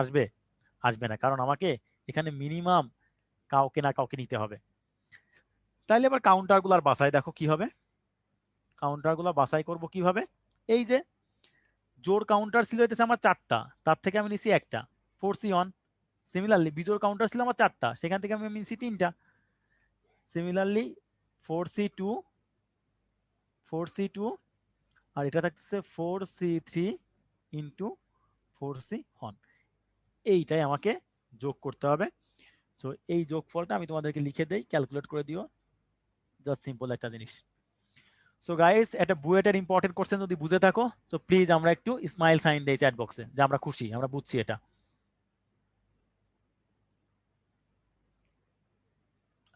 আসবে? আসবে না, কারণ আমাকে এখানে মিনিমাম কাউকে না কাউকে নিতে হবে। তাইলে এবার কাউন্টারগুলো আর বাছাই দেখো কি হবে। কাউন্টারগুলো বাছাই করব কিভাবে? এই যে জোড় কাউন্টার ছিল হইতেছে আমার 4টা, তার থেকে আমি নিছি একটা, 4C1। সিমিলারলি বিজোড় কাউন্টার ছিল আমার 4টা, সেখান থেকে আমি নিছি 3টা। সিমিলারলি 4C2, 4C2, আর এটা থাকতেছে 4C3 ইন্টু 4C1। এইটাই আমাকে যোগ করতে হবে। সো এই যোগফলটা আমি তোমাদেরকে লিখে দেই, ক্যালকুলেট করে দিও। জাস্ট সিম্পল একটা জিনিস। সো গাইস, এটা বুয়েটের ইম্পর্টেন্ট কোশ্চেন যদি বুঝে থাকো তো প্লিজ আমরা একটু স্মাইল সাইন দেই চ্যাট বক্সে যে আমরা খুশি, আমরা বুঝছি এটা।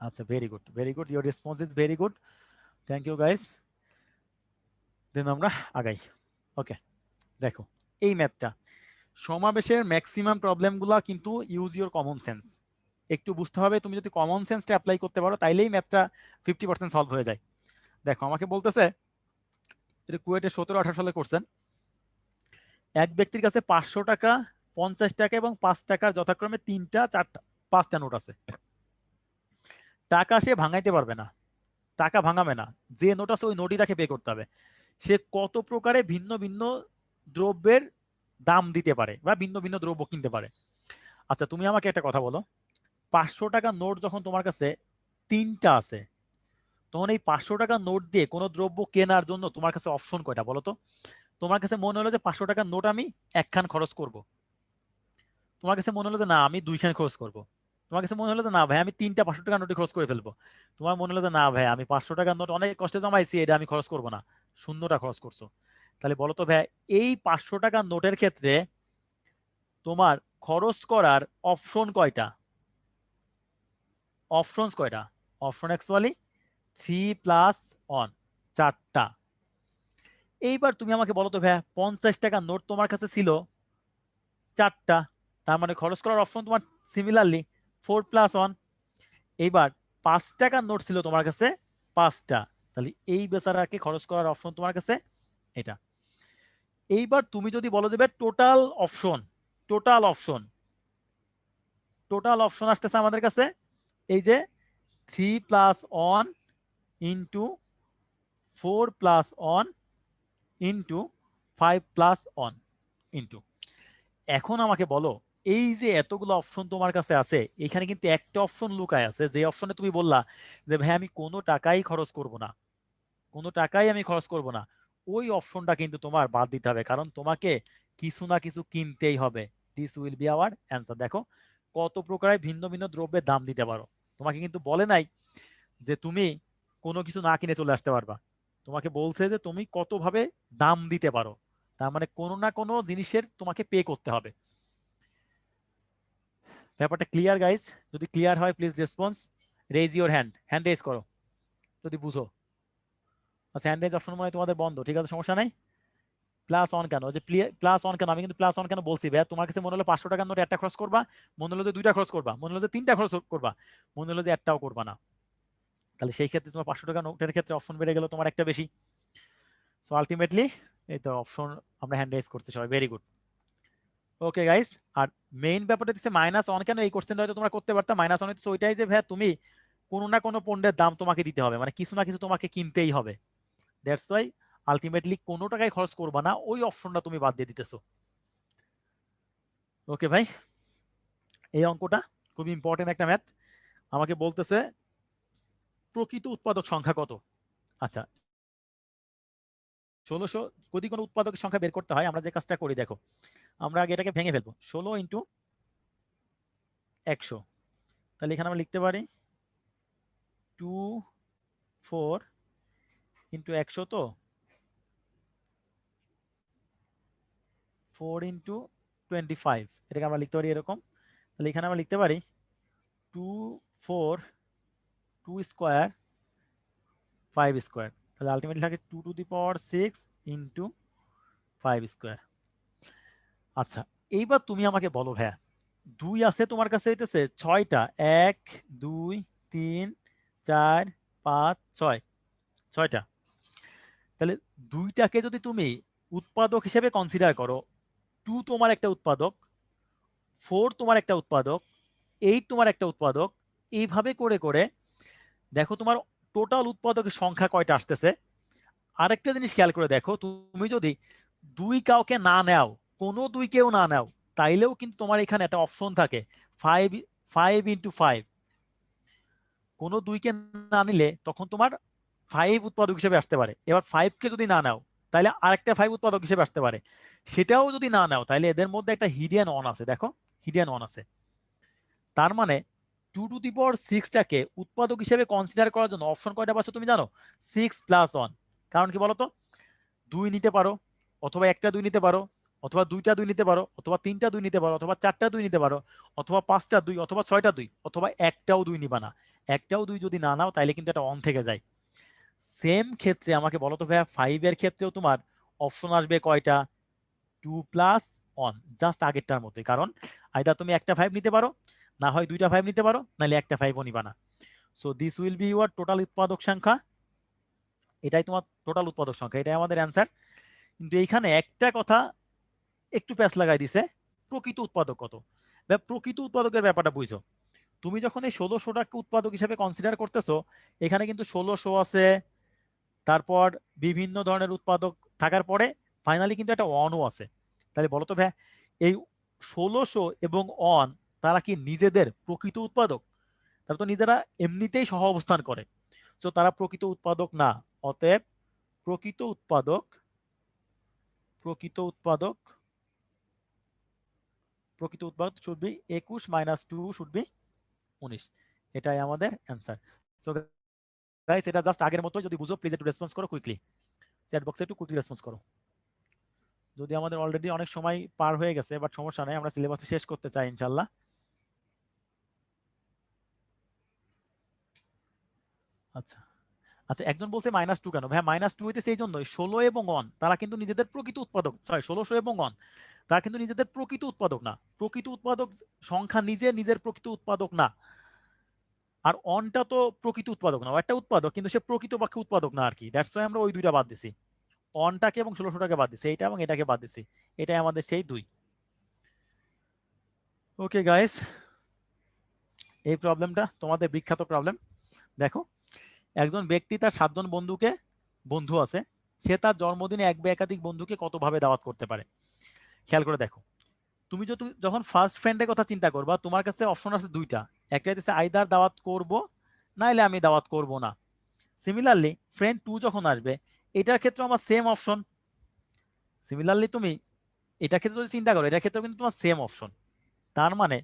আচ্ছা, very good, very good, your response is very good, thank you guys. Then আমরা আগাই। ওকে, দেখো এই ম্যাথটা, সমাবেশের ম্যাক্সিমাম প্রবলেমগুলো কিন্তু ইউজ ইউর কমন সেন্স। একটু বুঝতে হবে, তুমি যদি কমন সেন্সটা অ্যাপ্লাই করতে পারো তাইলেই ম্যাথটা 50% সলভ হয়ে যায়। দেখো আমাকে বলতেছে, এটা কুয়েটে 17-18 সালে করছেন, এক ব্যক্তির কাছে 500 টাকা, 50 টাকা এবং 5 টাকার যথাক্রমে 3টা, 4টা, 5টা নোট আছে। টাকা সে ভাঙাইতে পারবে না, টাকা ভাঙাবে না, যে নোট আছে ওই নোটই তাকে পে করতে হবে। সে কত প্রকারে ভিন্ন ভিন্ন দ্রব্যের দাম দিতে পারে বা ভিন্ন ভিন্ন দ্রব্য কিনতে পারে? আচ্ছা, তুমি আমাকে একটা কথা বলো, 500 টাকার নোট যখন তোমার কাছে 3টা আছে, তখন এই 500 টাকার নোট দিয়ে কোনো দ্রব্য কেনার জন্য তোমার কাছে অপশন কয়টা বলো তো? তোমার কাছে মনে হলো যে 500 টাকার নোট আমি একখান খরচ করব, তোমার কাছে মনে হলো যে না আমি 2খান খরচ করব, তোমার কাছে মনে হলো যে না ভাই আমি 3টা 500 টাকার নোটে খরচ করে ফেলবো, তোমার মনে হলো যে না ভাই আমি 500 টাকার নোট অনেক কষ্টে জমাইছি, এটা আমি খরচ করব না, 0টা খরচ করছো। তাহলে বলো তো ভাই, এই 500 টাকার নোটের ক্ষেত্রে তোমার খরচ করার অপশন কয়টা? অপশনস কয়টা? অপশন অ্যাকচুয়ালি 3+1, 4টা। এইবার তুমি আমাকে বলো তো ভাই, 50 টাকার নোট তোমার কাছে ছিল 4টা, তার মানে খরচ করার অপশন তোমার সিমিলারলি 4+1। এইবার 5 টাকার নোট ছিল তোমার কাছে 5টা, তাহলে এই বেচারাকে খরচ করার অপশন তোমার কাছে এটা। এইবার তুমি যদি বলো দেবে total option, total option, total option আসতেছে আমাদের কাছে এই যে 3+1 ইন্টু 4+1 ইন্টু 5+1 ইন্টু। এখন আমাকে বলো, এই যে এতগুলো অপশন তোমার কাছে আছে, এখানে কিন্তু একটা অপশন লুকায় আছে, যে অপশনে তুমি বললা যে ভাই আমি কোনো টাকাই খরচ করব না, কোনো টাকাই আমি খরচ করব না, ওই অপশনটা কিন্তু তোমার বাদ দিতে হবে, কারণ তোমাকে কিছু না কিছু কিনতেই হবে। This will be hour answer. দেখো কত প্রকারের ভিন্ন ভিন্ন দ্রব্যের দাম দিতে পারো, তোমাকে কিন্তু বলে নাই যে তুমি কোনো কিছু না কিনে চলে আসতে পারবা, তোমাকে বলছে যে তুমি কতভাবে দাম দিতে পারো, তার মানে কোনো না কোনো জিনিসের তোমাকে পে করতে হবে। ব্যাপারটা ক্লিয়ার গাইস? যদি ক্লিয়ার হয় please response, raise your hand, hand raise করো যদি বুঝো। আচ্ছা, হ্যান্ড রেজ অপশন মানে তোমাদের বন্ধ, ঠিক আছে, সমস্যা নাই। +1 কেন? যে +1 কেন? আমি কিন্তু +1 কেন বলছি ভাই, তোমার কাছে মনে হলো 500 টাকার নোট একটা খরচ করবা, মনে হলো যে 2টা খরচ করবা, মনে হলো যে 3টা খরচ করবা, মনে হলো যে একটাও করবা না, তাহলে সেই ক্ষেত্রে তোমার 500 টাকা নোটের ক্ষেত্রে অপশন বেড়ে গেল তোমার একটা বেশি। সো আলটিমেটলি এই তো অপশন আমরা হ্যান্ড রেজ করছি সবাই, ভেরি গুড। ওকে গাইস, আর মেইন ব্যাপারটা হচ্ছে -1 কেন? এই কোশ্চেনটা হয়তো তোমরা করতে পারতা। -1 হচ্ছে ওইটাই যে ভাই তুমি কোনো না কোনো পণ্যের দাম তোমাকে দিতে হবে, মানে কিছু না কিছু তোমাকে কিনতেই হবে, দ্যাটস ওয়াই আলটিমেটলি কোনো টাকায় খরচ করবা না, ওই অপশনটা তুমি বাদ দিয়ে দিতেছো। ওকে ভাই, এই অঙ্কটা খুবই ইম্পর্টেন্ট একটা ম্যাথ। আমাকে বলতেছে প্রকৃত উৎপাদক সংখ্যা কত? আচ্ছা, 1600 যদি কোনো উৎপাদকের সংখ্যা বের করতে হয় আমরা যে কাজটা করি দেখো, আমরা আগে এটাকে ভেঙে ফেলবো, 16 ইন্টু 100, তাহলে এখানে আমরা লিখতে পারি 24 ইন্টু 100, তো 4 ইন্টু 25, এটাকে আমরা লিখতে পারি এরকম। তাহলে এখানে আমরা লিখতে পারি 24, 2 স্কোয়ার 5 স্কোয়ার, তাহলে আলটিমেটলি থাকে 2⁶ ইন্টু 5 স্কোয়ার। আচ্ছা, এইবার তুমি আমাকে বলো ভাইয়া, 2 আছে তোমার কাছে হইতেছে 6টা, 1 2 3 4 5 6, 6টা। তাহলে 2টাকে যদি তুমি উৎপাদক হিসেবে কনসিডার করো, 2 তোমার একটা উৎপাদক, 4 তোমার একটা উৎপাদক, 8 তোমার একটা উৎপাদক, এইভাবে করে করে দেখো তোমার টোটাল উৎপাদকের সংখ্যা কয়টা আসতেছে। আরেকটা জিনিস খেয়াল করে দেখো, তুমি যদি 2 কাউকে না নাও, কোনো 2 কেউ না নাও, তাইলেও কিন্তু তোমার এখানে একটা অপশন থাকে 5 ইন্টু 5। কোনো 2 কে না নিলে তখন তোমার 5 উৎপাদক হিসেবে আসতে পারে। এবার 5 কে যদি না নাও তাহলে আরেকটা 5 উৎপাদক হিসেবে আসতে পারে। সেটাও যদি না নাও তাহলে এদের মধ্যে একটা হিডিয়ান অন আছে, দেখো হিডিয়ান অন আছে। তার মানে 2^6টাকে উৎপাদক হিসেবে কনসিডার করার জন্য অপশন কয়টা পাচ্ছ তুমি জানো? 6+1। কারণ কি বলতো, 2 নিতে পারো, অথবা একটা 2 নিতে পারো, অথবা 2টা 2 নিতে পারো, অথবা 3টা 2 নিতে পারো, অথবা 4টা 2 নিতে পারো, অথবা 5টা 2, অথবা 6টা 2, অথবা একটাও 2 নিবা না। একটাও 2 যদি না নাও তাহলে কিন্তু এটা অন থেকে যায়। সেম ক্ষেত্রে আমাকে বলো তো ভাইয়া, 5 এর ক্ষেত্রেও তোমার অপশন আসবে কয়টা? 2+1, জাস্ট আগেরটার মতোই। কারণ আইদার তুমি একটা 5 নিতে পারো, না হয় 2টা 5 নিতে পারো, নাহলে একটা 5ও নিবা না। So this will B your total উৎপাদক সংখ্যা। এটাই তোমার টোটাল উৎপাদক সংখ্যা, এটাই আমাদের অ্যান্সার। কিন্তু এইখানে একটা কথা একটু প্যাচ লাগাই দিছে, প্রকৃত উৎপাদক কত। প্রকৃত উৎপাদকের ব্যাপারটা বুঝছো, তুমি যখন এই 1600টাকে উৎপাদক হিসেবে কনসিডার করতেছো, এখানে কিন্তু 1600 আছে, তারপর বিভিন্ন ধরনের উৎপাদক থাকার পরে ফাইনালি কিন্তু একটা অনও আছে। তাহলে বলো তো ভাই, এই 1600 এবং অন তারা কি নিজেদের প্রকৃত উৎপাদক? তারা তো নিজেরা এমনিতেই সহ অবস্থান করে, তো তারা প্রকৃত উৎপাদক না। অতএব প্রকৃত উৎপাদক, প্রকৃত উৎপাদক, প্রকৃত উৎপাদক শুড বি 21 - 2 শুড বি 19। এটাই আমাদের অ্যান্সার। সো গাইস, এটা জাস্ট আগের মতো, যদি বুঝো প্লিজ একটু রেসপন্স করো কুইকলি, চ্যাট বক্সে একটু কুইকলি রেসপন্স করো। যদি আমাদের অলরেডি অনেক সময় পার হয়ে গেছে, বাট সমস্যা নাই, আমরা সিলেবাস শেষ করতে চাই ইনশাআল্লাহ। আচ্ছা আচ্ছা, একজন বলছে -2 কেন ভাই? -2 হইতে সেই জন্যই 16 এবং অন তারা কিন্তু নিজেদের প্রকৃত উৎপাদক, সরি 1600 এবং অন তারা কিন্তু নিজেদের প্রকৃত উৎপাদক না। প্রকৃত উৎপাদক সংখ্যা নিজে নিজের প্রকৃত উৎপাদক না। আর অনটা তো প্রকৃত উৎপাদক না, একটা উৎপাদক কিন্তু সে প্রকৃত পক্ষে উৎপাদক না আর কি। দ্যাটস ওয়াই আমরা ওই দুইটা বাদ দিছি, অনটাকে এবং 1600টাকে বাদ দিছি, এইটা এবং এটাকে বাদ দিছি। এটাই আমাদের সেই দুই। ওকে গাইস, এই প্রবলেমটা তোমাদের বিখ্যাত প্রবলেম। দেখো, একজন ব্যক্তি তার 7 জন বন্ধুকে, বন্ধু আছে, সে তার জন্মদিনে এক বা একাধিক বন্ধুকে কতভাবে দাওয়াত করতে পারে। খেয়াল করে দেখো, তুমি যখন ফার্স্ট ফ্রেন্ডের কথা চিন্তা করবা, তোমার কাছে অপশন আছে দুইটা। একটা হচ্ছে আইদার দাওয়াত করব, নাইলে আমি দাওয়াত করব না। সিমিলারলি ফ্রেন্ড 2 যখন আসবে, এটার ক্ষেত্রে আমার সেম অপশন। সিমিলারলি তুমি এটার ক্ষেত্রে যদি চিন্তা করো, এটার ক্ষেত্রে কিন্তু তোমার সেম অপশন। তার মানে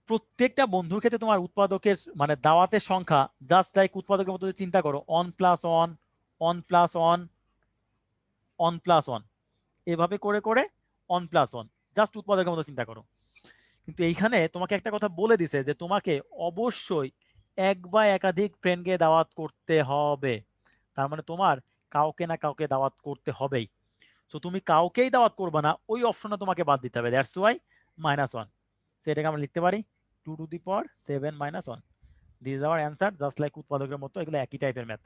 প্রত্যেকটা বন্ধুর ক্ষেত্রে তোমার উৎপাদকের মানে দাওয়াতের সংখ্যা জাস্ট লাইক উৎপাদকের মতো চিন্তা করো, on plus on, on plus on, on plus on, এভাবে করে করে অন প্লাস অন, জাস্ট উৎপাদকের মতো চিন্তা করো। কিন্তু এইখানে তোমাকে একটা কথা বলে দিছে যে তোমাকে অবশ্যই এক বা একাধিক ফ্রেন্ডকে দাওয়াত করতে হবে। তার মানে তোমার কাউকে না কাউকে দাওয়াত করতে হবেই। তো তুমি কাউকেই দাওয়াত করবে না, ওই অপশনটা তোমাকে বাদ দিতে হবে। That's why -1। তো এটাকে আমরা লিখতে পারি 2^7 - 1। This is our answer, just like উৎপাদকের মতো, এগুলো একই টাইপের ম্যাথ।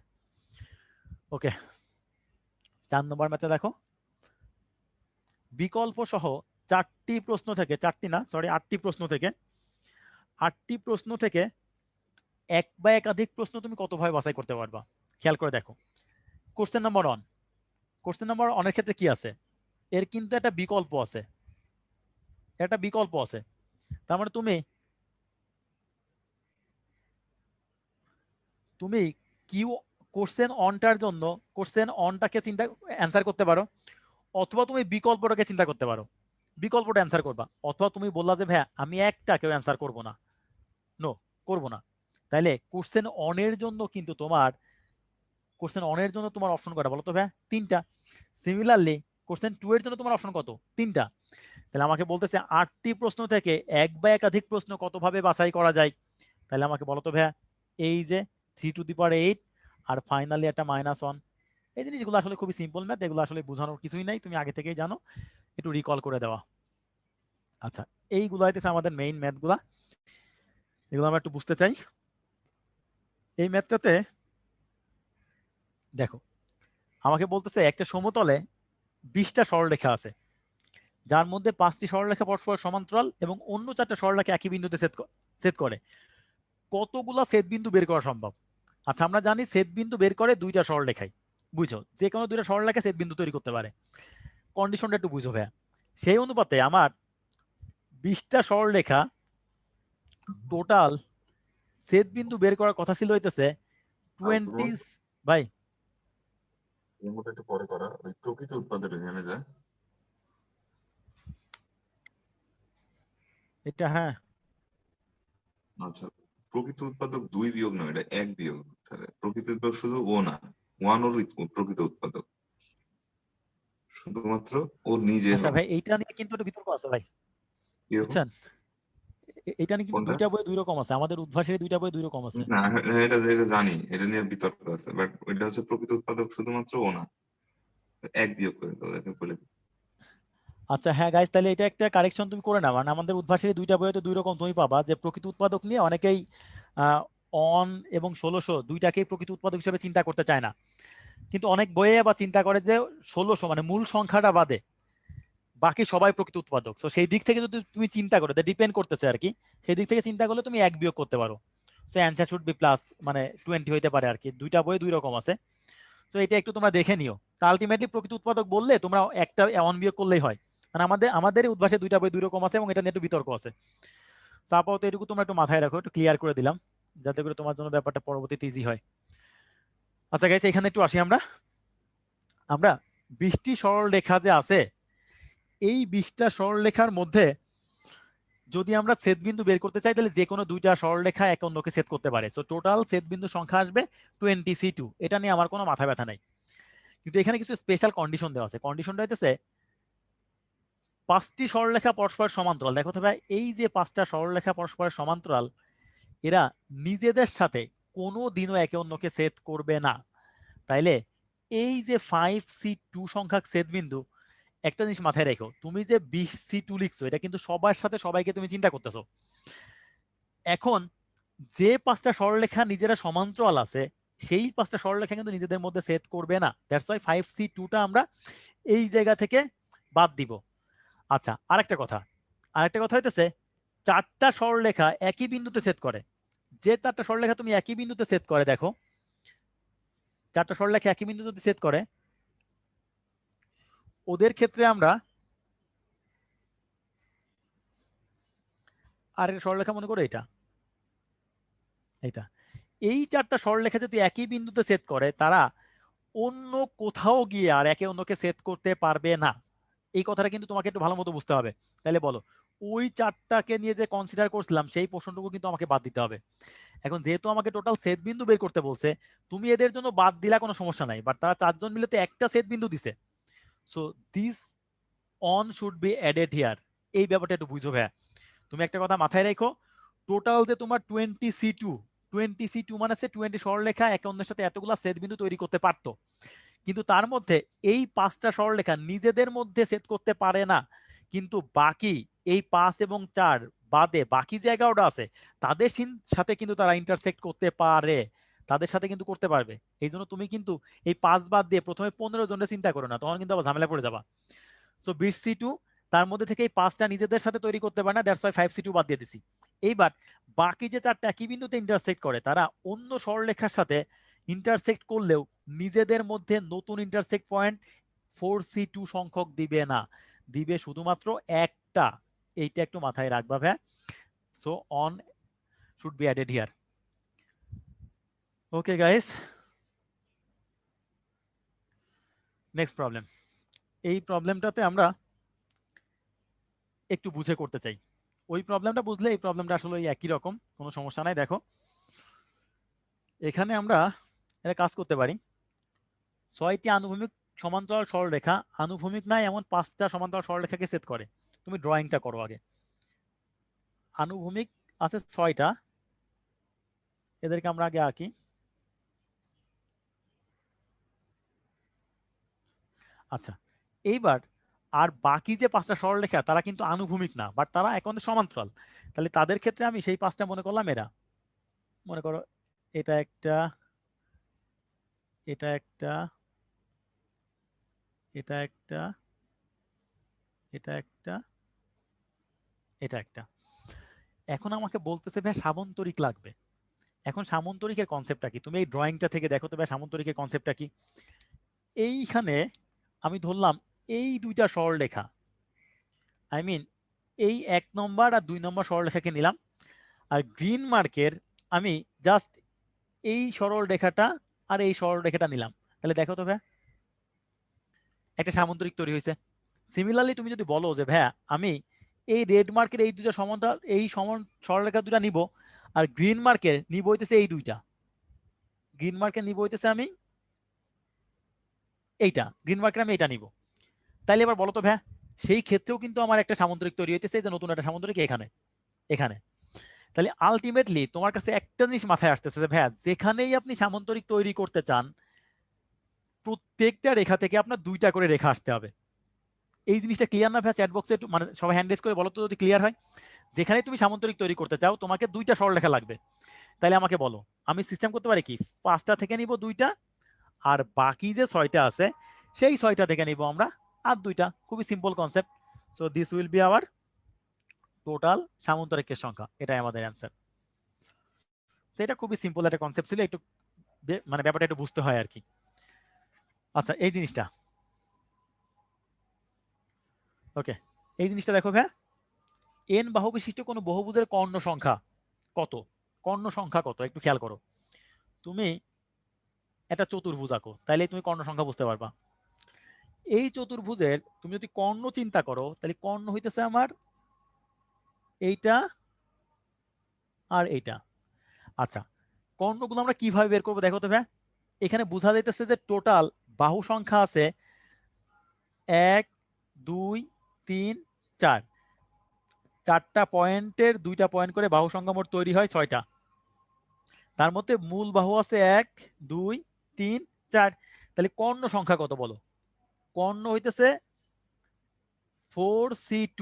ওকে, 4 নম্বর ম্যাথে দেখো, বিকল্প সহ 4টি প্রশ্ন থেকে, 4টি না সরি 8টি প্রশ্ন থেকে, 8টি প্রশ্ন থেকে এক বা একাধিক প্রশ্ন তুমি কতভাবে বাছাই করতে পারবা। খেয়াল করে দেখো, কোশ্চেন নাম্বার 1, কোশ্চেন নাম্বার 1 এর ক্ষেত্রে কি আছে? এর কিন্তু একটা বিকল্প আছে, একটা বিকল্প আছে। তার মানে তুমি তুমি কিউ কোশ্চেন অনটার জন্য কোশ্চেন অনটাকে চিন্তা অ্যান্সার করতে পারো, অথবা তুমি বিকল্পটাকে চিন্তা করতে পারো, বিকল্পটা অ্যান্সার করবা। অথবা তুমি বললা যে ভাইয়া আমি একটাকেও অ্যান্সার করব না, নো করব না। তাইলে কোশ্চেন অনের জন্য কিন্তু তোমার, কোশ্চেন অনের জন্য তোমার অপশন কয়টা বলো তো ভাইয়া? 3টা। সিমিলারলি কোশ্চেন 2 এর জন্য তোমার অপশন কত? 3টা। তাহলে আমাকে বলতেছে 8টি প্রশ্ন থেকে এক বা একাধিক প্রশ্ন কতভাবে বাছাই করা যায়। তাহলে আমাকে বলো তো ভাইয়া, এই যে 3^8 আর ফাইনালি একটা -1, এই জিনিসগুলো আসলে খুবই সিম্পল ম্যাথ, এগুলো আসলে বোঝানোর কিছুই নাই, তুমি আগে থেকেই জানো, একটু রিকল করে দেওয়া। আচ্ছা, এইগুলো হইতেছে আমাদের মেইন ম্যাথগুলা, এগুলো আমরা একটু বুঝতে চাই। এই ম্যাথটাতে দেখো, আমাকে বলতেছে একটা সমতলে 20টা সরলরেখা আছে, যার মধ্যে 5টি সরলরেখা পরস্পর সমান্তরাল এবং অন্য 4টা সরলরেখা একই বিন্দুতে ছেদ করে। কতগুলা ছেদ বিন্দু বের করা সম্ভব? আচ্ছা, আমরা জানি ছেদ বিন্দু বের করে 2টা সরলরেখায়, বুঝো, যে কোনো 2টা সরলরেখা ছেদ বিন্দু তৈরি করতে পারে। কন্ডিশনটা একটু বুঝো ভাইয়া। সেই অনুপাতে আমার 20টা সরলরেখা টোটাল ছেদ বিন্দু বের করার কথা ছিল হইতেছে 20। ভাই একটু পরে করা, ওই প্রকৃত উৎপাদক এখানে যায়। এটা হ্যাঁ, আচ্ছা, প্রকৃত উৎপাদক 2 বিয়োগ নয়, এটা 1 বিয়োগ করতে হবে। প্রকৃত উৎপাদক শুধু ও না, 1 ওর প্রকৃত উৎপাদক, শুধুমাত্র ও নিজে আচ্ছা হবে। ভাই এইটা নিয়ে কিন্তু একটু বিতর্ক আছে ভাই, কিরকম? বুঝছেন? এটা নিয়ে কিন্তু কোনটা? 2টা বই 2 রকম আছে, আমাদের উদ্ভাসের 2টা বই 2 রকম আছে। না, এটা যেটা জানি এটা নিয়ে বিতর্ক আছে, বাট ওইটা হচ্ছে প্রকৃত উৎপাদক শুধুমাত্র ও না, 1 বিয়োগ করে দাও, দেখে বলে দিই। আচ্ছা হ্যাঁ গাইস, তাহলে এটা একটা কারেকশন তুমি করে নাও, মানে আমাদের উদ্ভাসের 2টা বইতে 2 রকম তুমি পাবা, যে প্রকৃত উৎপাদক নিয়ে অনেকেই অন এবং 1600 দুইটাকেই প্রকৃত উৎপাদক হিসেবে চিন্তা করতে চায় না, কিন্তু অনেক বইয়ে আবার চিন্তা করে যে 1600 মানে মূল সংখ্যাটা বাদে বাকি সবাই প্রকৃত উৎপাদক। তো সেই দিক থেকে যদি তুমি চিন্তা করো, ডিপেন্ড করতেছে আর কি, সেই দিক থেকে চিন্তা করলে তুমি 1 বিয়োগ করতে পারো। So answer should be plus, মানে 20 হইতে পারে আর কি। 2টা বই 2 রকম আছে, তো এটা একটু তোমরা দেখে নিও। তা আলটিমেটলি প্রকৃত উৎপাদক বললে তোমরা একটা 1 বিয়োগ করলেই হয়, মানে আমাদের উদ্ভাসে 2টা বই 2 রকম আছে এবং এটা নিয়ে একটু বিতর্ক আছে। তো আপাতত এটুকু তোমরা একটু মাথায় রাখো, একটু ক্লিয়ার করে দিলাম যাতে করে তোমার জন্য ব্যাপারটা পরবর্তীতে ইজি হয়। আচ্ছা গাইস, এখানে একটু আসি আমরা আমরা 20টি সরল রেখা যে আছে, এই 20টা সরল রেখার মধ্যে যদি আমরা ছেদবিন্দু বের করতে চাই তাহলে যে কোনো 2টা সরলরেখা একে অন্যকে ছেদ করতে পারে। সো টোটাল ছেদবিন্দু সংখ্যা আসবে 20C2। এটা নিয়ে আমার কোনো মাথা ব্যথা নাই, কিন্তু এখানে কিছু স্পেশাল কন্ডিশন দেওয়া আছে। কন্ডিশনটা হইতেছে 5টি সরলরেখা পরস্পর সমান্তরাল। দেখো তো ভাই, এই যে 5টা সরলরেখা পরস্পরের সমান্তরাল, এরা নিজেদের সাথে কোনো দিনও একে অন্যকে ছেদ করবে না। তাইলে এই যে 5C2 সংখ্যক ছেদবিন্দু, একটা জিনিস মাথায় রেখো, তুমি যে 20C2 লিখছো এটা কিন্তু সবার সাথে সবাইকে তুমি চিন্তা করতেছো। এখন যে 5টা সরলরেখা নিজেরা সমান্তরাল আছে, সেই 5টা সরলরেখা কিন্তু নিজেদের মধ্যে ছেদ করবে না। দ্যাটস ওয়াই 5C2টা আমরা এই জায়গা থেকে বাদ দিব। আচ্ছা, আরেকটা কথা হইতেছে 4টা সরলরেখা একই বিন্দুতে ছেদ করে। যে 4টা সরলরেখা তুমি একই বিন্দুতে ছেদ করে, দেখো 4টা সরলরেখা একই বিন্দুতে যদি ছেদ করে, ওদের ক্ষেত্রে আমরা আরেকটা সরলরেখা মনে করো এটা এটা এই 4টা সরলরেখা যদি একই বিন্দুতে ছেদ করে, তারা অন্য কোথাও গিয়ে আর একে অন্যকে ছেদ করতে পারবে না। এই কথাটা কিন্তু তোমাকে একটু ভালো মতো বুঝতে হবে। তাহলে বলো, ওই 4টাকে নিয়ে যে কনসিডার করছিলাম সেই পোর্শনটুকু কিন্তু আমাকে বাদ দিতে হবে। এখন যেহেতু আমাকে টোটাল ছেদ বিন্দু বের করতে বলছে, তুমি এদের জন্য বাদ দিলা কোনো সমস্যা নাই, বাট তারা 4জন মিলে তো একটা ছেদ বিন্দু দিছে। So this one should be added here. এই ব্যাপারটা একটু বুঝো ভাইয়া। তুমি একটা কথা মাথায় রেখো, টোটাল যে তোমার 20C2 মানে হচ্ছে 20 সরলরেখা একে অন্যের সাথে এতগুলা ছেদ বিন্দু তৈরি করতে পারতো, কিন্তু তার মধ্যে এই 5টা সরলরেখা নিজেদের মধ্যে ছেদ করতে পারে না। কিন্তু বাকি এই 5 এবং 4 বাদে বাকি যে 11টা আছে, তাদের সাথে কিন্তু তারা ইন্টারসেক্ট করতে পারে, তাদের সাথে কিন্তু করতে পারবে। এই জন্য তুমি কিন্তু এই 5 বাদ দিয়ে প্রথমে 15 জনের চিন্তা করো না, তখন কিন্তু আবার ঝামেলা পড়ে যাবা। সো 20C2, তার মধ্যে থেকে এই 5টা নিজেদের সাথে তৈরি করতে পারে না, দ্যাটস ওয়াই 5C2 বাদ দিয়ে দিছি। এইবার বাকি যে 4টা একই বিন্দুতে ইন্টারসেক্ট করে, তারা অন্য সরলরেখার সাথে ইন্টারসেক্ট করলেও নিজেদের মধ্যে নতুন ইন্টারসেক্ট পয়েন্ট 4C2 সংখ্যক দিবে না, দিবে শুধুমাত্র একটা। এইটা একটু মাথায় রাখবা ভাই। So one should be added here. Okay guys, next problem. এই প্রবলেমটাতে আমরা একটু বুঝে করতে চাই। ওই প্রবলেমটা বুঝলে এই প্রবলেমটা আসলে একই রকম, কোনো সমস্যা নাই। দেখো এখানে আমরা এটা কাজ করতে পারি। 6টি আনুভূমিক সমান্তরাল সরলরেখা, আনুভূমিক নাই এমন 5টা সমান্তরাল সরলরেখাকে ছেদ করে। তুমি ড্রয়িংটা করো আগে। আনুভূমিক আছে 6টা, এদেরকে আমরা আগে আঁকি। আচ্ছা, এইবার আর বাকি যে 5টা সরলরেখা তারা কিন্তু আনুভূমিক না, বাট তারা এখন সমান্তরাল। তাহলে তাদের ক্ষেত্রে আমি সেই 5টা মনে করলাম এরা, মনে করো এটা একটা, এটা একটা, এটা একটা, এটা একটা, এটা একটা। এখন আমাকে বলতেছে ভাই সামন্তরিক লাগবে। এখন সামন্তরিকের কনসেপ্টটা কি? তুমি এই ড্রয়িংটা থেকে দেখো তো ভাই সামন্তরিকের কনসেপ্টটা কি। এইখানে আমি ধরলাম এই দুইটা সরলরেখা, আই মিন এই 1 নম্বর আর 2 নম্বর সরলরেখাকে নিলাম, আর গ্রিন মার্কের আমি জাস্ট এই সরলরেখাটা আর এই সরলরেখাটা নিলাম। তাহলে দেখো তো ভাই একটা সামন্তরিক তৈরি হয়েছে। সিমিলারলি তুমি যদি বলো যে ভাইয়া আমি এই রেড মার্কের এই দুইটা সমান্তরাল এই সমান সরলরেখা দুটা নিব, আর গ্রিন মার্কের নিব হইতেছে এই দুইটা, গ্রিন মার্কের নিব হইতেছে আমি এইটা, গ্রিন মার্কের আমি এটা নিব, তাইলে এবার বলো তো ভাইয়া সেই ক্ষেত্রেও কিন্তু আমার একটা সামন্তরিক তৈরি হইতেছে, যে নতুন একটা সামন্তরিক এখানে এখানে। তাহলে আলটিমেটলি তোমার কাছে একটা জিনিস মাথায় আসতেছে যে ভাইয়া যেখানেই আপনি সামন্তরিক তৈরি করতে চান প্রত্যেকটা রেখা থেকে আপনার দুইটা করে রেখা আসতে হবে। এই জিনিসটা ক্লিয়ার না ভাইয়া? চ্যাট বক্সে একটু মানে সবাই হ্যান্ড রেজ করে বলো তো যদি ক্লিয়ার হয়। যেখানে তুমি সামন্তরিক তৈরি করতে চাও তোমাকে দুইটা সরলরেখা লাগবে, তাহলে আমাকে বলো আমি সিস্টেম করতে পারি কি 5টা থেকে নিব দুইটা, আর বাকি যে 6টা আছে সেই 6টা থেকে নিব আমরা আর দুইটা। খুবই simple concept. So this will be our total সামন্তরিকের সংখ্যা, এটাই আমাদের অ্যান্সার। তো এটা খুবই সিম্পল একটা কনসেপ্ট ছিল, একটু মানে ব্যাপারটা একটু বুঝতে হয় আর কি। আচ্ছা এই জিনিসটা ওকে, এই জিনিসটা দেখো ভাই, এন বাহু বিশিষ্ট কোনো বহুভুজের কর্ণ সংখ্যা কত, কর্ণ সংখ্যা কত একটু খেয়াল করো। তুমি একটা চতুর্ভুজ আঁকো তাইলে তুমি কর্ণ সংখ্যা বুঝতে পারবা। এই চতুর্ভুজের তুমি যদি কর্ণ চিন্তা করো তাহলে কর্ণ হইতেছে আমার এইটা আর এইটা। আচ্ছা কর্ণগুলো আমরা কিভাবে বের করবো দেখো তো ভাই, এখানে বোঝা যাইতেছে যে টোটাল বাহু সংখ্যা আছে 1 2 3 4, 4টা পয়েন্টের 2টা পয়েন্ট করে বাহু সংখ্যা মোট তৈরি হয় 6টা। তার মধ্যে মূল বাহু আছে 1 2 3 4, তাহলে কর্ণ সংখ্যা কত বলো? কর্ণ হইতেছে 4c2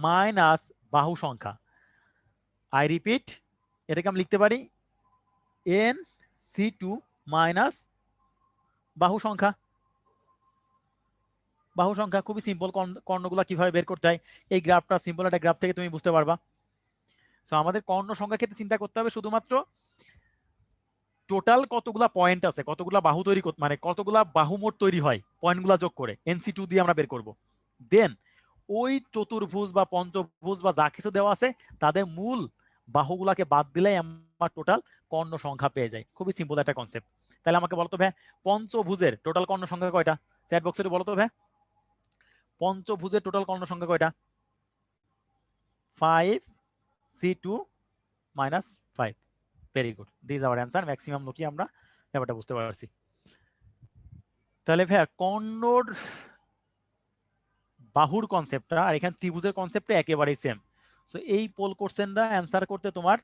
মাইনাস বাহু সংখ্যা। আই রিপিট, এটাকে আমি লিখতে পারি nc2 মাইনাস বাহু সংখ্যা। বাহু সংখ্যা খুবই সিম্পল। কর্ণগুলা কিভাবে বের করতে হয় এই গ্রাফটা সিম্পল একটা গ্রাফ থেকে তুমি বুঝতে পারবা। সো আমাদের কর্ণ সংখ্যা ক্ষেত্রে চিন্তা করতে হবে শুধুমাত্র টোটাল কতগুলা পয়েন্ট আছে, কতগুলা বাহু তৈরি মানে কতগুলা বাহু মোট তৈরি হয় পয়েন্টগুলা যোগ করে nc2 দিয়ে আমরা বের করব। দেন ওই চতুর্ভুজ বা পঞ্চভুজ বা যা কিছু দেওয়া আছে তাদের মূল বাহুগুলাকে বাদ দিলেই আমার টোটাল কর্ণ সংখ্যা পেয়ে যায়। খুবই সিম্পল একটা কনসেপ্ট। তাহলে আমাকে বলতো ভাই পঞ্চভুজের টোটাল কর্ণ সংখ্যা কয়টা? চ্যাট বক্সে বলতো ভাই পঞ্চভুজের টোটাল কর্ণ সংখ্যা কয়টা? 5c2 minus 5। Very good, this hour answer. Maximum লোকই আমরা ব্যাপারটা বুঝতে পারছি। তাহলে ভাইয়া কর্ণর বাহুর কনসেপ্টটা আর এখানে ত্রিভুজের কনসেপ্টটা একেবারেই সেম। সো এই পোল কোশ্চেনটা অ্যান্সার করতে তোমার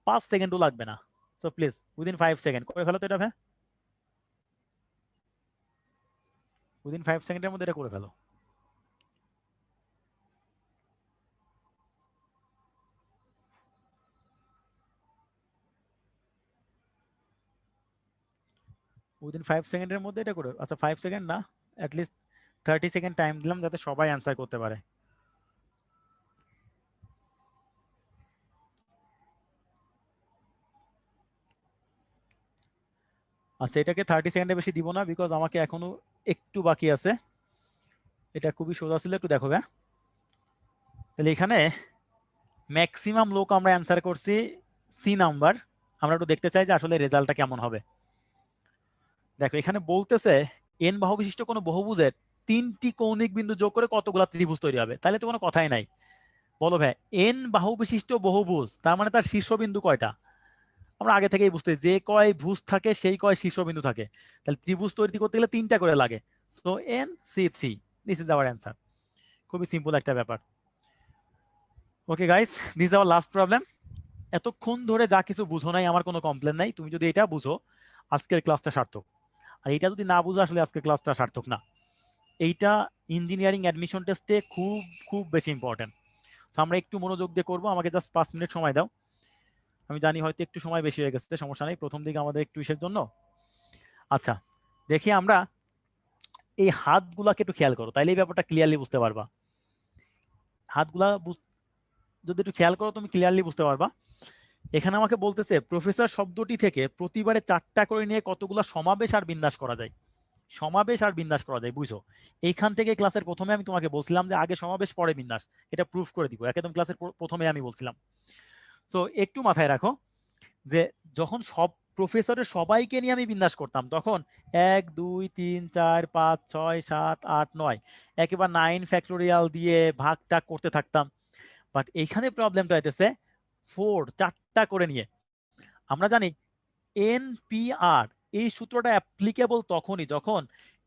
5 সেকেন্ডও লাগবে না। সো প্লিজ উইদিন 5 সেকেন্ড করে ফেলো তো এটা ভাই, উইদিন 5 সেকেন্ডের মধ্যে এটা করে ফেলো। উইদিন 5 সেকেন্ডের মধ্যে এটা করে, আচ্ছা 5 সেকেন্ড না, অ্যাটলিস্ট 30 সেকেন্ড টাইম দিলাম যাতে সবাই অ্যান্সার করতে পারে। আচ্ছা এটাকে 30 সেকেন্ডে বেশি দিব না, বিকজ আমাকে এখনো একটু বাকি আছে। এটা খুবই সোজা ছিল, একটু দেখো ভাই। তাহলে এখানে ম্যাক্সিমাম লোক আমরা অ্যান্সার করছি সি নাম্বার। আমরা একটু দেখতে চাই যে আসলে রেজাল্টটা কেমন হবে। দেখো এখানে বলতেছে এন বাহু বিশিষ্ট কোনো বহুভুজের 3টি কৌণিক বিন্দু যোগ করে কতগুলা ত্রিভুজ তৈরি হবে। তাহলে তো কোনো কথাই নাই। বলো ভাই এন বাহু বিশিষ্ট বহুভুজ তার মানে তার শীর্ষবিন্দু কয়টা? আমরা আগে থেকেই বুঝতে যে কয় ভুজ থাকে সেই কয় শীর্ষবিন্দু থাকে। তাহলে ত্রিভুজ তৈরি করতে গেলে 3টা করে লাগে। So NC3, this is our answer. খুবই সিম্পল একটা ব্যাপার। Okay guys, this our last problem. এতক্ষণ ধরে যা কিছু বুঝো নাই আমার কোনো কমপ্লেন নাই, তুমি যদি এটা বুঝো আজকের ক্লাসটা সার্থক। আর এটা যদি না বুঝো আসলে আজকের ক্লাসটা সার্থক না। এইটা ইঞ্জিনিয়ারিং অ্যাডমিশন টেস্টে খুব খুব বেশি ইম্পর্টেন্ট। তো আমরা একটু মনোযোগ দিয়ে করবো, আমাকে জাস্ট 5 মিনিট সময় দাও। আমি জানি হয়তো একটু সময় বেশি হয়ে গেছে, সমস্যা নেই, প্রথম দিকে আমাদের একটু ইসের জন্য। আচ্ছা দেখি আমরা এই হাতগুলাকে একটু খেয়াল করো, তাইলে এই ব্যাপারটা ক্লিয়ারলি বুঝতে পারবা। হাতগুলা যদি একটু খেয়াল করো তুমি ক্লিয়ারলি বুঝতে পারবা। এখানে আমাকে বলতেছে প্রফেসর শব্দটি থেকে প্রতিবারে 4টা করে নিয়ে কতগুলা সমাবেশ আর বিন্যাস করা যায়। সমাবেশ আর বিন্যাস করা যায়, বুঝো। এইখান থেকে ক্লাসের প্রথমে আমি তোমাকে বলছিলাম যে আগে সমাবেশ পরে বিন্যাস, এটা প্রুফ করে দিব একদম ক্লাসের প্রথমে আমি বলছিলাম। সো একটু মাথায় রাখো যে যখন সব প্রফেসরের সবাইকে নিয়ে আমি বিন্যাস করতাম তখন 1 2 3 4 5 6 7 8 9 একেবারে 9 ফ্যাক্টোরিয়াল দিয়ে ভাগ টাগ করতে থাকতাম। বাট এইখানে প্রবলেমটা হইতেছে 4টা করে নিয়ে। আমরা জানি এনপিআর এই সূত্রটা অ্যাপ্লিকেবল তখনই যখন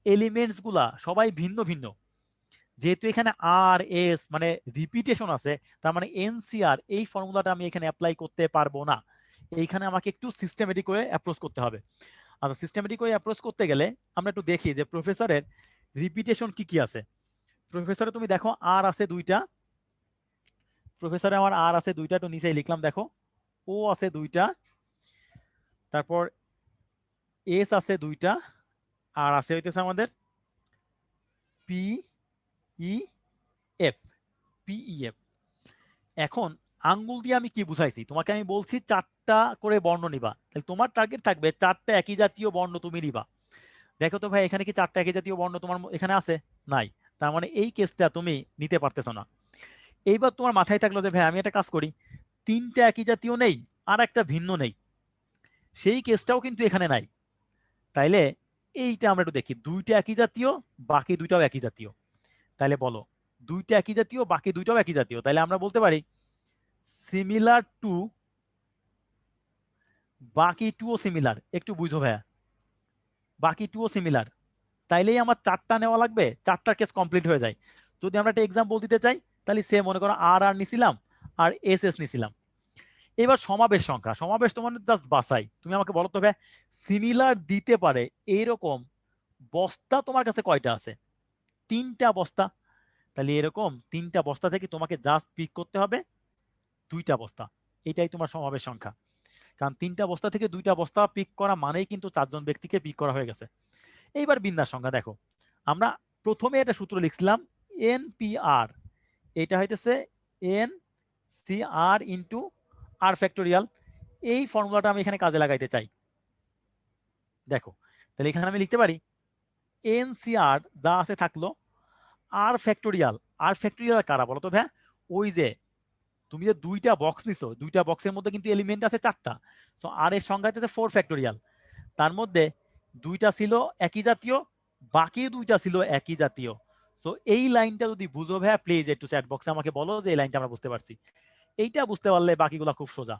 এলিমেন্টস গুলা সবাই ভিন্ন ভিন্ন। যেহেতু এখানে আর এস মানে রিপিটেশন আছে, তার মানে এনসিআর এই ফর্মুলাটা আমি এখানে অ্যাপ্লাই করতে পারবো না। এইখানে আমাকে একটু সিস্টেমেটিক ওয়ে অ্যাপ্রোচ করতে হবে। আচ্ছা, সিস্টেমেটিক ওয়ে অ্যাপ্রোচ করতে গেলে আমরা একটু দেখি যে প্রফেসরের রিপিটেশন কি কি আছে। প্রফেসরে তুমি দেখো আর আছে 2টা, প্রফেসরে আমার আর আছে 2টা, একটু নিচেই লিখলাম দেখো। ও আছে 2টা, তারপর এস আছে 2টা, আর আছে হইতেছে আমাদের পি ই এফ, পিইএফ। এখন আঙ্গুল দিয়ে আমি কি বুঝাইছি তোমাকে, আমি বলছি 4টা করে বর্ণ নিবা, তাহলে তোমার টার্গেট থাকবে 4টা একই জাতীয় বর্ণ তুমি নিবা। দেখো তো ভাই এখানে কি 4টা একই জাতীয় বর্ণ তোমার এখানে আছে? নাই। তার মানে এই কেসটা তুমি নিতে পারতেছো না। এইবার তোমার মাথায় থাকলো যে ভাই আমি একটা কাজ করি, 3টা একই জাতীয় নেই আর একটা ভিন্ন নেই, সেই কেসটাও কিন্তু এখানে নাই। তাইলে এইটা আমরা একটু দেখি, 2টা একই জাতীয় বাকি 2টাও একই জাতীয়। তাহলে বলো 2টা একই জাতীয় বাকি 2টাও একই জাতীয়, তাহলে আমরা বলতে পারি সিমিলার টু বাকি টুও সিমিলার। একটু বুঝো ভাইয়া, বাকি টুও সিমিলার, তাইলেই আমার 4টা নেওয়া লাগবে, 4টার কেস কমপ্লিট হয়ে যায়। যদি আমরা একটা এক্সাম্পল দিতে চাই তাহলে সে মনে করো আর আর নিছিলাম আর এস এস নিছিলাম। এবার সমাবেশ সংখ্যা, সমাবেশ তোমার জাস্ট বাসাই, তুমি আমাকে বলো তো ভাই সিমিলার দিতে পারে এইরকম বস্তা তোমার কাছে কয়টা আছে? 3টা বস্তা। তাহলে এরকম 3টা বস্তা থেকে তোমাকে জাস্ট পিক করতে হবে 2টা বস্তা, এটাই তোমার সমাবেশ সংখ্যা। কারণ 3টা বস্তা থেকে 2টা বস্তা পিক করা মানেই কিন্তু 4জন ব্যক্তিকে পিক করা হয়ে গেছে। এইবার বিন্যাস সংখ্যা দেখো, আমরা প্রথমে এটা সূত্র লিখছিলাম এনপিআর, এটা হইতেছে এন সি আর ইন্টু আর ফ্যাক্টোরিয়াল। এই ফর্মুলাটা আমি এখানে কাজে লাগাইতে চাই। দেখো তাহলে এখানে আমি লিখতে পারি এনসিআর যা আছে থাকলো, আর ফ্যাক্টোরিয়াল। আর ফ্যাক্টোরিয়াল কারা বলো তো ভাই? ওই যে তুমি যে 2টা বক্স নিছো, 2টা বক্সের মধ্যে কিন্তু এলিমেন্ট আছে 4টা। সো আর এর সংখ্যা হচ্ছে 4 ফ্যাক্টোরিয়াল। তার মধ্যে 2টা ছিল একই জাতীয়, বাকি 2টা ছিল একই জাতীয়। সো এই লাইনটা যদি বুঝো ভাইয়া প্লিজ একটু চ্যাট বক্সে আমাকে বলো যে এই লাইনটা আমরা বুঝতে পারছি। এইটা বুঝতে পারলে বাকিগুলো খুব সোজা।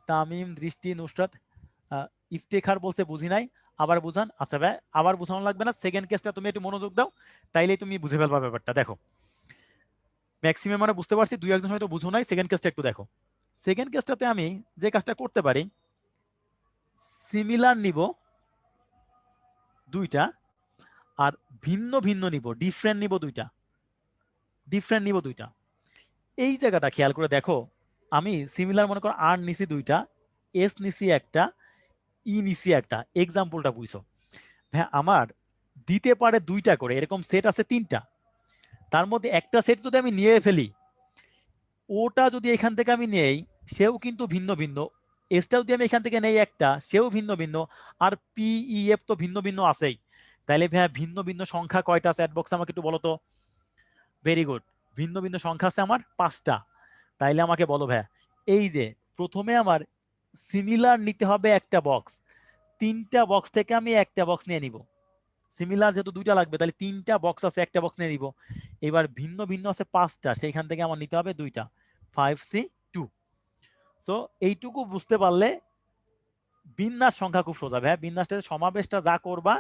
তামিম, দৃষ্টি, নুসরাত, ইফতেখার বলছে বুঝি নাই, আবার বুঝান। আচ্ছা ভাই আবার বুঝানো লাগবে না, সেকেন্ড কেসটা তুমি একটু মনোযোগ দাও, তাইলেই তুমি বুঝে ফেলবা ব্যাপারটা। দেখো ম্যাক্সিমাম মানে বুঝতে পারছি, 2-1 জন হয়তো বুঝো নাই, সেকেন্ড কেসটা একটু দেখো। সেকেন্ড কেসটাতে আমি যে কাজটা করতে পারি, সিমিলার নিব 2টা আর ভিন্ন ভিন্ন নিব, ডিফারেন্ট নিব 2টা, ডিফারেন্ট নিব 2টা। এই জায়গাটা খেয়াল করে দেখো, আমি সিমিলার মনে করো আর নিছি 2টা, এস নিছি একটা, ই নিছি একটা। এক্সাম্পলটা বুঝছো? হ্যাঁ, আমার দিতে পারে 2টা করে, এরকম সেট আছে 3টা। তার মধ্যে একটা সেট যদি আমি নিয়ে ফেলি, ওটা যদি এখান থেকে আমি নেই সেও কিন্তু ভিন্ন ভিন্ন, এসটা যদি আমি এখান থেকে নেই একটা সেও ভিন্ন ভিন্ন, আর পিইএফ তো ভিন্ন ভিন্ন আছেই। তাইলে ভাইয়া ভিন্ন ভিন্ন সংখ্যা কয়টা আছে? বক্স আমাকে একটু বলো তো। ভেরি গুড, ভিন্ন ভিন্ন সংখ্যা আছে আমার 5টা। তাইলে আমাকে বলো ভাইয়া, এই যে প্রথমে আমার সিমিলার নিতে হবে একটা বক্স, 3টা বক্স থেকে আমি একটা বক্স নিয়ে নিব। সিমিলার যেহেতু 2টা লাগবে তাহলে 3টা বক্স আছে, একটা বক্স নিয়ে নিব। এবার ভিন্ন ভিন্ন আছে 5টা, সেইখান থেকে আমার নিতে হবে 2টা, 5C2। সো এইটুকু বুঝতে পারলে বিন্যাস সংখ্যা খুব সোজা ভাই। বিন্যাসটা সমাবেশটা যা করবা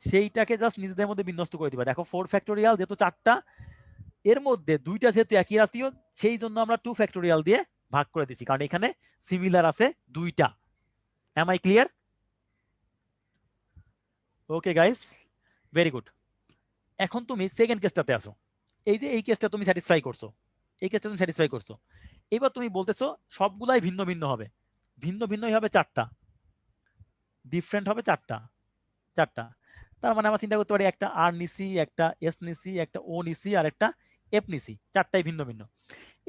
সেইটাকে জাস্ট নিজেদের মধ্যে বিন্যস্ত করে দিবা। দেখো 4 ফ্যাক্টোরিয়াল যেহেতু 4টা, এর মধ্যে 2টা যেহেতু একই জাতীয়, সেই জন্য আমরা 2 ফ্যাক্টোরিয়াল দিয়ে ভাগ করে দিছি, কারণ এখানে সিমিলার আছে 2টা। Am I clear? Okay guys, very good. এখন তুমি সেকেন্ড কেসটাতে আসো। এই যে এই কেসটা তুমি স্যাটিসফাই করছো, এই কেসটা তুমি স্যাটিসফাই করছো। এবার তুমি বলতেছো সবগুলাই ভিন্ন ভিন্ন হবে, ভিন্ন ভিন্নই হবে 4টা। ডিফারেন্ট হবে চারটা। তার মানে আমরা চিন্তা করতে পারি একটা আর নিছি, একটা এস নিছি, একটা ও নিছি, আর একটা এফ নিছি, চারটাই ভিন্ন ভিন্ন।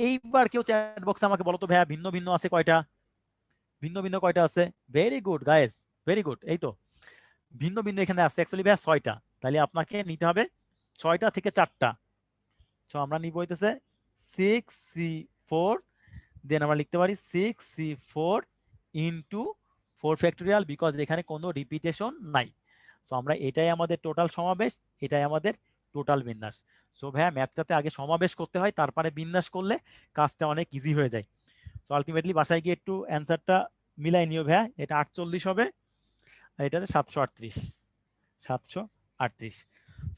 এইবার কেউ চ্যাট বক্সে আমাকে বলো তো ভাইয়া ভিন্ন ভিন্ন আছে কয়টা, ভিন্ন ভিন্ন কয়টা আছে? Very good guys, very good. এই তো ভিন্ন ভিন্ন এখানে আছে অ্যাকচুয়ালি ভাইয়া 6টা। তাহলে আপনাকে নিতে হবে 6টা থেকে 4টা। তো আমরা নিব হইতেছে 6c4, দেন আমরা লিখতে পারি 6c4 ইন্টু 4 ফ্যাক্টোরিয়াল, বিকজ এখানে কোনো রিপিটেশন নাই। সো আমরা এটাই আমাদের টোটাল সমাবেশ, এটাই আমাদের টোটাল বিন্যাস। সো ভাইয়া ম্যাথটাতে আগে সমাবেশ করতে হয়, তারপরে বিন্যাস করলে কাজটা অনেক ইজি হয়ে যায়। সো আলটিমেটলি বাসায় গিয়ে একটু অ্যান্সারটা মিলাই নিও ভাইয়া। এটা 48 হবে, আর এটাতে 738, 738।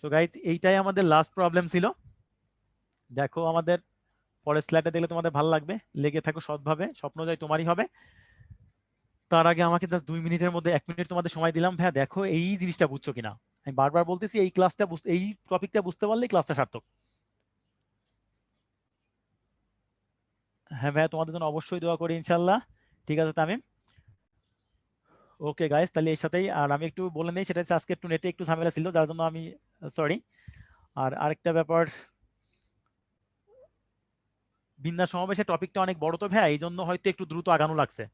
সো গাইজ এইটাই আমাদের লাস্ট প্রবলেম ছিল। দেখো আমাদের পরের স্লাইডে দেখলে তোমাদের ভালো লাগবে। লেগে থাকো সৎভাবে, স্বপ্ন জয় তোমারই হবে। তার আগে আমাকে জাস্ট 2 মিনিটের মধ্যে 1 মিনিট তোমাদের সময় দিলাম। ভাইয়া দেখো এই জিনিসটা বুঝছো কিনা। আমি বারবার বলতেছি এই ক্লাসটা এই টপিকটা বুঝতে পারলেই ক্লাসটা সার্থক। হ্যাঁ ভাইয়া তোমাদের জন্য অবশ্যই দোয়া করি ইনশাল্লাহ। ঠিক আছে তামিম। ওকে গাইস, তাহলে এর সাথেই আর আমি একটু বলে নেই, সেটা হচ্ছে আজকে একটু নেটে একটু ঝামেলা ছিল, যার জন্য আমি সরি। আর আরেকটা ব্যাপার, বিন্যাস সমাবেশের টপিকটা অনেক বড় তো ভাইয়া, এই জন্য হয়তো একটু দ্রুত আগানো লাগছে।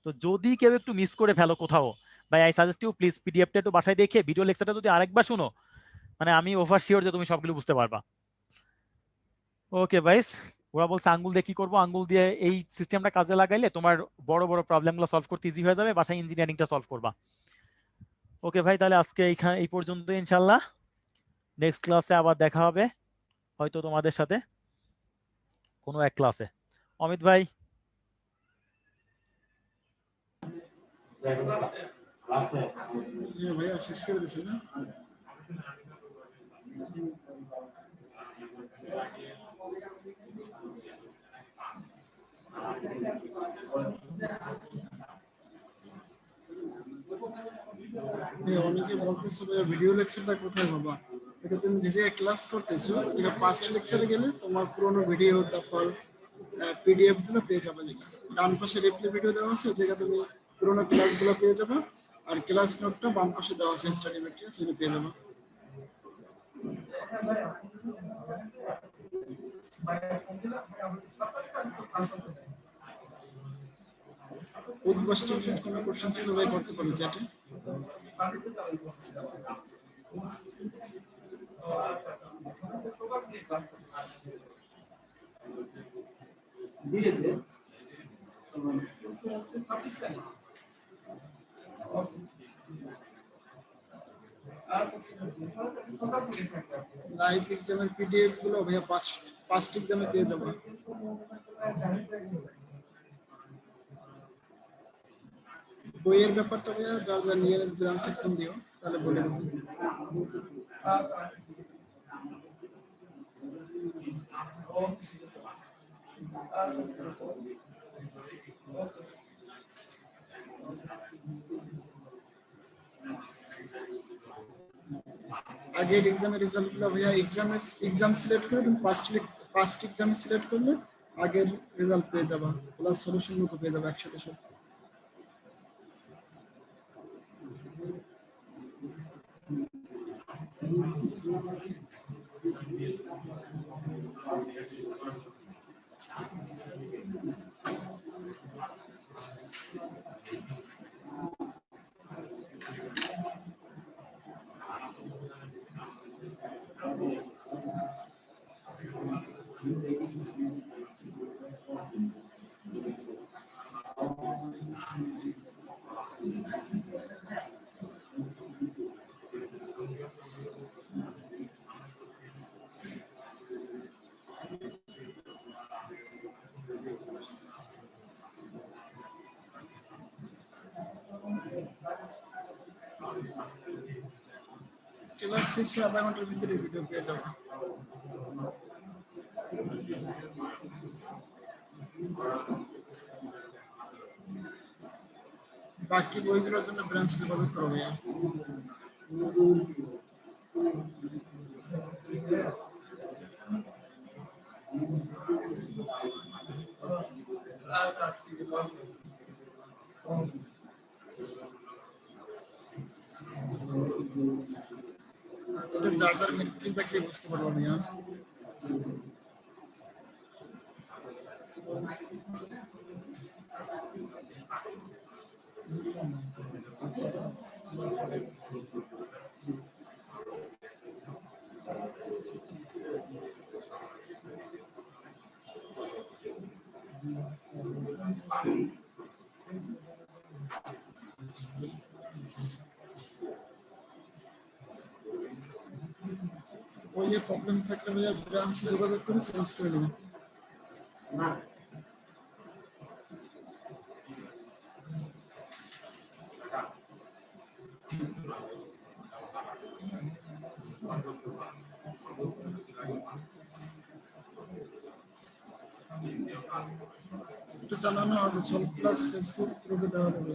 তো যদি কেউ একটু মিস করে ফেলো কোথাও, ভাই আই সাজেস্ট ইউ প্লিজ পিডিএফটা একটু বাসায় দেখে ভিডিও লেকচারটা যদি আরেকবার শুনো, মানে আমি ওভার শিওর যে তুমি সবগুলো বুঝতে পারবা। ওকে ভাইস, ওরা বলছে আঙ্গুল দিয়ে কি করবো, আঙ্গুল দিয়ে এই সিস্টেমটা কাজে লাগাইলে তোমার বড় বড় প্রবলেমগুলো সলভ করতে ইজি হয়ে যাবে, বাসায় ইঞ্জিনিয়ারিংটা সলভ করবা। ওকে ভাই, তাহলে আজকে এই পর্যন্ত ইনশাল্লাহ। নেক্সট ক্লাসে আবার দেখা হবে হয়তো তোমাদের সাথে কোনো এক ক্লাসে। অমিত ভাই। ভাইয়া শেষ করে দিছে না? অনেকে বলতেছে ভাইয়া ভিডিও লেকচারটা কোথায় পাবা? এটা তুমি যে জায়গায় ক্লাস করতেছো, যে পাস্ট লেকচারে গেলে তোমার পুরোনো ভিডিও, তারপর পিডিএফ গুলো পেয়ে যাবে। যেটা ডান পাশে রিপ্লে ভিডিও দেওয়া আছে, যেটা তুমি পুরোনো ক্লাসগুলো পেয়ে যাবে। আর ক্লাস নোটটা বাম পাশে দেওয়া আছে স্টাডি ম্যাটেরিয়াল, সেগুলো পেয়ে যাবে। উদ্বাস রিলেটেড কোনো কোশ্চেন থাকলে ভাই করতে পারো চ্যাটে। লাইভ এক্সামের পিডিএফ গুলো ভাইয়া পাস্ট এক্সামে পেয়ে যাবো। বইয়ের ব্যাপারটা ভাইয়া যার যার নিয়ারেস্ট ব্রাঞ্চ একদম দিও, তাহলে বলে দেবো। আগের এক্সামের রেজাল্টগুলো ভাইয়া এক্সাম সিলেক্ট করে তুমি পাস্ট এক্সামে সিলেক্ট করলে আগের রেজাল্ট পেয়ে যাবা, প্লাস সলিউশন বুকও পেয়ে যাবে একসাথে সব। ক্লাস শেষে আধা ঘন্টার ভিতরে ভিডিও পেয়ে যাবে। বাকি বইগুলোর জন্য ব্রাঞ্চে যোগাযোগ করো ভাইয়া। প্র্যাকটিস দেখলে বুঝতে পারবো ভাইয়া। বইয়ে প্রবলেম থাকলে ভাইয়া ব্রাঞ্চে যোগাযোগ করে চেঞ্জ করে নেবেন। একটু জানানো হবে সলভ ক্লাস ফেসবুক গ্রুপে দেওয়া হবে।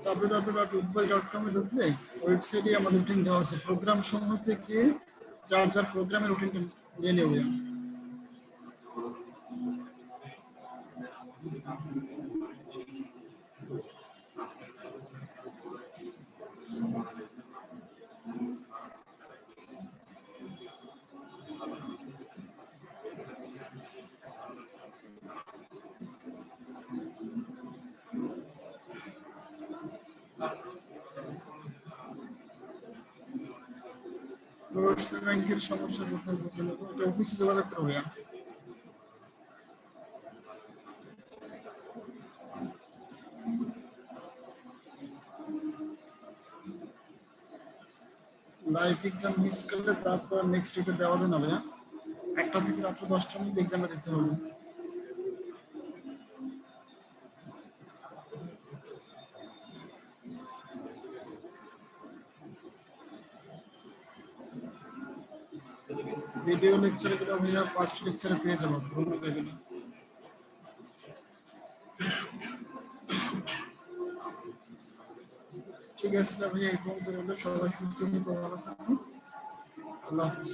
www.utbal.com এ ঢুকলে ওয়েবসাইটে আমাদের রুটিন দেওয়া আছে, প্রোগ্রাম সমূহ থেকে যার যার প্রোগ্রামের রুটিনটা নিয়ে নেবে। প্রফেশনাল ব্যাংকের সমস্যা কোথায় বুঝে নেবো, এটা অফিসে যোগাযোগ করবে। লাইভ এক্সাম মিস করলে তারপর নেক্সট উইকে দেওয়া যায় না ভাইয়া, 1টা থেকে রাত্র 10টার মধ্যে এক্সামটা দিতে হবে। ভিডিও লেকচার গুলো ভাইয়া ফার্স্ট লেকচারে পেয়ে যাবো, ভুল এগুলো। ঠিক আছে ভাইয়া, এই পর্যন্ত রইলো। সবাই সুস্থ থেকে ভালো থাকুন। আল্লাহ হাফেজ।